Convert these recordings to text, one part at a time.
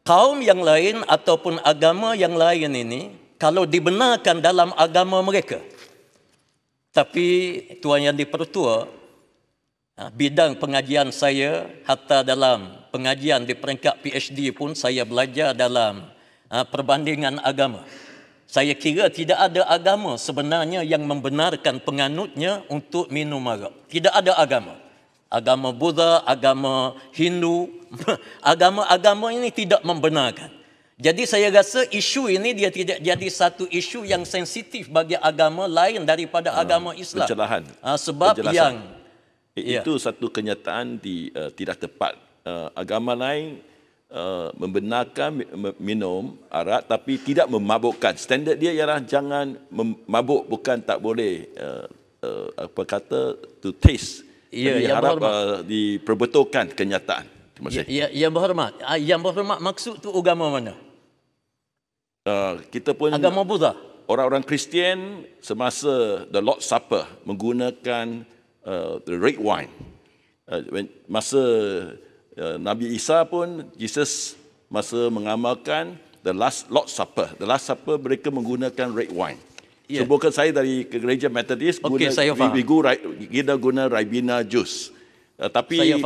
kaum yang lain ataupun agama yang lain ini kalau dibenarkan dalam agama mereka. Tapi Tuan Yang Dipertua, bidang pengajian saya hatta dalam pengajian di peringkat PhD pun saya belajar dalam perbandingan agama. Saya kira tidak ada agama sebenarnya yang membenarkan penganutnya untuk minum arak. Tidak ada agama. Agama Buddha, agama Hindu, agama-agama ini tidak membenarkan. Jadi saya rasa isu ini dia tidak jadi satu isu yang sensitif bagi agama lain daripada agama Islam. Pencerahan. Sebab yang itu satu kenyataan tidak tepat. Agama lain membenarkan minum arak tapi tidak memabukkan. Standard dia ialah jangan memabuk, bukan tak boleh to taste. Ya, yang harap diperbetulkan kenyataan. Terima kasih. Yang berhormat. Yang berhormat maksud tu agama mana? Kita pun agama Buddha. Orang-orang Kristian semasa the Lord's Supper menggunakan the red wine. Masa Nabi Isa pun, Jesus masa mengamalkan the last Lord's Supper. The Last Supper mereka menggunakan red wine. Yeah. So bukan saya dari gereja Methodist, kita guna Ribena juice. Tapi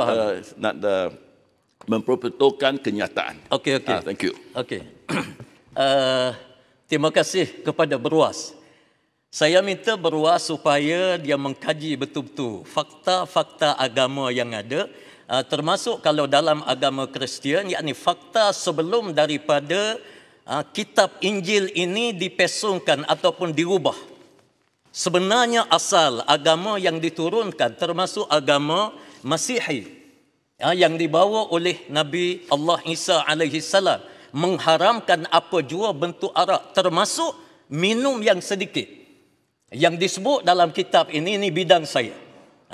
nak memperbetulkan kenyataan. Okey. Thank you. Okey. Terima kasih kepada Berwas. Saya minta Berwas supaya dia mengkaji betul-betul fakta-fakta agama yang ada, termasuk kalau dalam agama Kristian, yakni fakta sebelum daripada kitab Injil ini dipesongkan ataupun dirubah. Sebenarnya asal agama yang diturunkan termasuk agama Masihi yang dibawa oleh Nabi Allah Isa alaihi salam mengharamkan apa jua bentuk arak termasuk minum yang sedikit. Yang disebut dalam kitab ini bidang saya.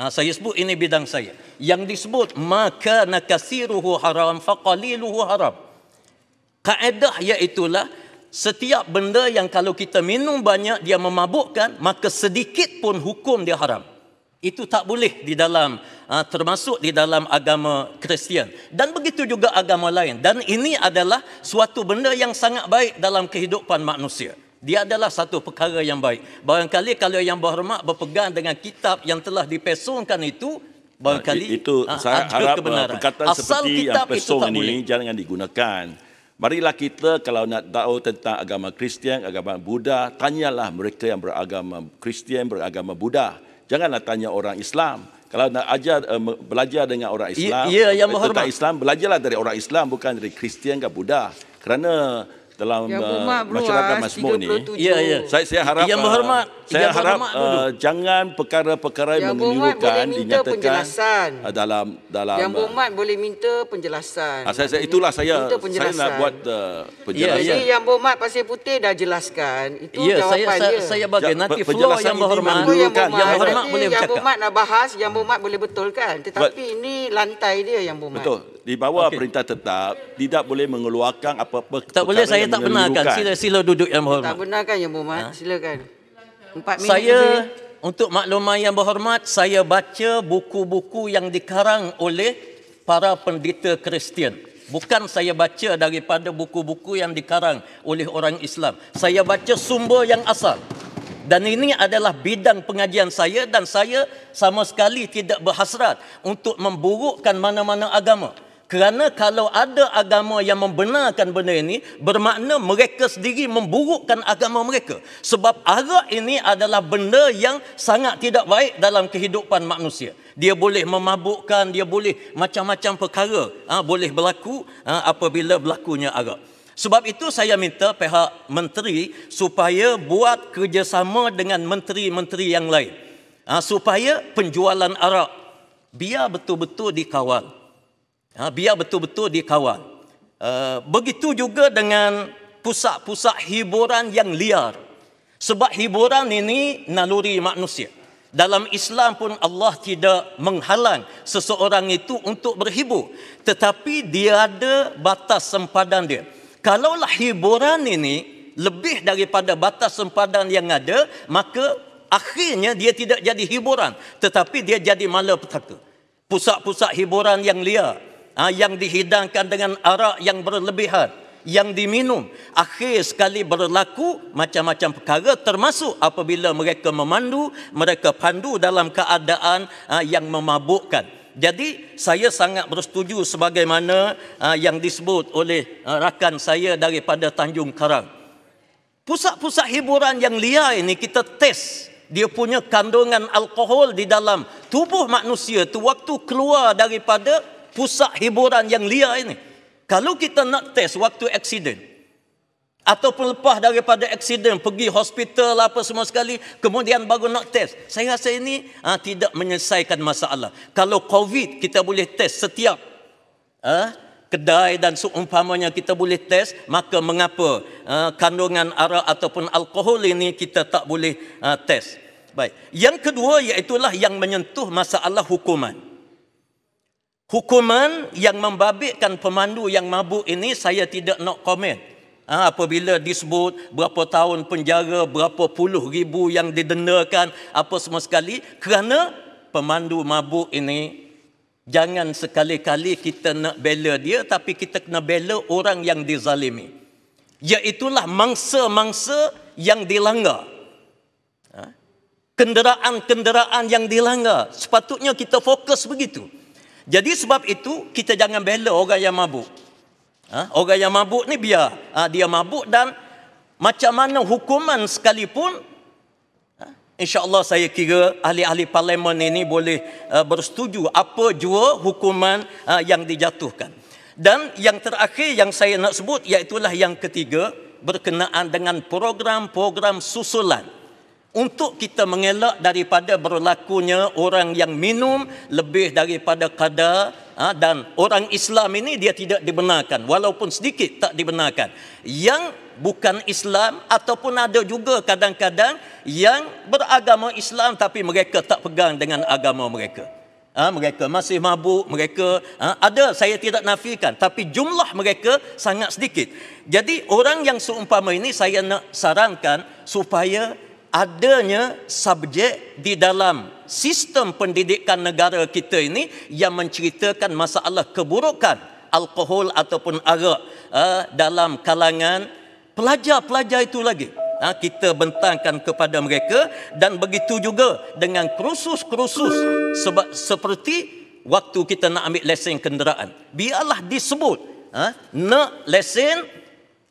Saya sebut ini bidang saya. Yang disebut maka nakasiruhu haram faqaliluhu haram. Kaedah iaitulah setiap benda yang kalau kita minum banyak dia memabukkan, maka sedikit pun hukum dia haram. Itu tak boleh di dalam termasuk di dalam agama Kristian dan begitu juga agama lain. Dan ini adalah suatu benda yang sangat baik dalam kehidupan manusia. Dia adalah satu perkara yang baik. Barangkali kalau yang berhormat berpegang dengan kitab yang telah dipesongkan itu, barangkali itu saya harap kebenaran. Perkataan seperti yang pesong ini jangan digunakan. Marilah kita kalau nak tahu tentang agama Kristian, agama Buddha, tanyalah mereka yang beragama Kristian, beragama Buddha. Janganlah tanya orang Islam. Kalau nak belajar dengan orang Islam, tentang Islam, belajarlah dari orang Islam, bukan dari Kristian ke Buddha. Kerana dalam masyarakat Masmur ni, saya harap jangan perkara-perkara yang mengelirukan dinyatakan dalam Yang Berhormat boleh minta penjelasan. Itulah saya nak buat penjelasan. Jadi Yang Berhormat Pasir Putih dah jelaskan. Itu jawapan dia. Saya bagi nanti floor Yang Berhormat boleh bercakap. Yang Berhormat nak bahas, Yang Berhormat boleh betulkan. Tetapi ini lantai dia Yang Berhormat. Betul. Di bawah perintah tetap tidak boleh mengeluarkan apa-apa. Tak boleh, saya tak benarkan. Sila duduk Yang Berhormat. Tak benarkan Yang Berhormat. Silakan. 4 minit saya untuk makluman Yang Berhormat, saya baca buku-buku yang dikarang oleh para pendeta Kristian. Bukan saya baca daripada buku-buku yang dikarang oleh orang Islam. Saya baca sumber yang asal. Dan ini adalah bidang pengajian saya dan saya sama sekali tidak berhasrat untuk memburukkan mana-mana agama. Kerana kalau ada agama yang membenarkan benda ini, bermakna mereka sendiri memburukkan agama mereka. Sebab arak ini adalah benda yang sangat tidak baik dalam kehidupan manusia. Dia boleh memabukkan, dia boleh macam-macam perkara boleh berlaku apabila berlakunya arak. Sebab itu saya minta pihak menteri supaya buat kerjasama dengan menteri-menteri yang lain. Supaya penjualan arak biar betul-betul dikawal. Biar betul-betul dikawal. Begitu juga dengan pusat-pusat hiburan yang liar. Sebab hiburan ini naluri manusia. Dalam Islam pun Allah tidak menghalang seseorang itu untuk berhibur. Tetapi dia ada batas sempadan dia. Kalaulah hiburan ini lebih daripada batas sempadan yang ada, maka akhirnya dia tidak jadi hiburan. Tetapi dia jadi malapetaka. Pusat-pusat hiburan yang liar. yang dihidangkan dengan arak yang berlebihan, yang diminum, akhir sekali berlaku macam-macam perkara, termasuk apabila mereka memandu, mereka pandu dalam keadaan yang memabukkan. Jadi saya sangat bersetuju sebagaimana yang disebut oleh rakan saya daripada Tanjung Karang. Pusat-pusat hiburan yang liar ini kita test dia punya kandungan alkohol di dalam tubuh manusia tu waktu keluar daripada pusat hiburan yang liar ini. Kalau kita nak test waktu aksiden ataupun lepas daripada aksiden pergi hospital apa semua sekali, kemudian baru nak test, saya rasa ini tidak menyelesaikan masalah. Kalau COVID kita boleh test setiap kedai dan seumpamanya kita boleh test, maka mengapa kandungan arak ataupun alkohol ini kita tak boleh test. Baik. Yang kedua iaitulah yang menyentuh masalah hukuman. Hukuman yang membabitkan pemandu yang mabuk ini saya tidak nak komen. Apabila disebut berapa tahun penjara, berapa puluh ribu yang didendakan, apa semua sekali, kerana pemandu mabuk ini jangan sekali-kali kita nak bela dia, tapi kita kena bela orang yang dizalimi. Iaitulah mangsa-mangsa yang dilanggar. Kenderaan-kenderaan yang dilanggar. Sepatutnya kita fokus begitu. Jadi sebab itu kita jangan bela orang yang mabuk. Orang yang mabuk ni biar dia mabuk, dan macam mana hukuman sekalipun, InsyaAllah saya kira ahli-ahli parlimen ini boleh bersetuju apa jua hukuman yang dijatuhkan. Dan yang terakhir yang saya nak sebut iaitulah yang ketiga, berkenaan dengan program-program susulan untuk kita mengelak daripada berlakunya orang yang minum lebih daripada kadar, dan orang Islam ini dia tidak dibenarkan, walaupun sedikit tak dibenarkan. Yang bukan Islam ataupun ada juga kadang-kadang yang beragama Islam tapi mereka tak pegang dengan agama mereka. Mereka masih mabuk, mereka ada, saya tidak nafikan, tapi jumlah mereka sangat sedikit. Jadi orang yang seumpama ini saya nak sarankan supaya adanya subjek di dalam sistem pendidikan negara kita ini yang menceritakan masalah keburukan alkohol ataupun arak dalam kalangan pelajar-pelajar itu lagi. Kita bentangkan kepada mereka, dan begitu juga dengan kursus-kursus seperti waktu kita nak ambil lesen kenderaan. Biarlah disebut nak lesen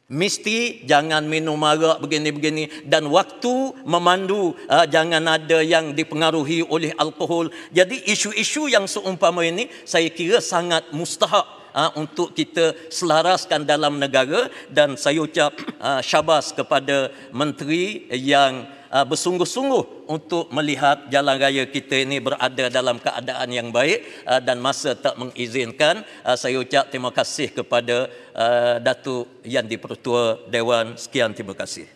mesti jangan minum arak begini-begini, dan waktu memandu jangan ada yang dipengaruhi oleh alkohol. Jadi isu-isu yang seumpama ini saya kira sangat mustahak untuk kita selaraskan dalam negara, dan saya ucap syabas kepada menteri yang bersungguh-sungguh untuk melihat jalan raya kita ini berada dalam keadaan yang baik, dan masa tak mengizinkan. Saya ucap terima kasih kepada Datuk Yang di-Pertua Dewan. Sekian, terima kasih.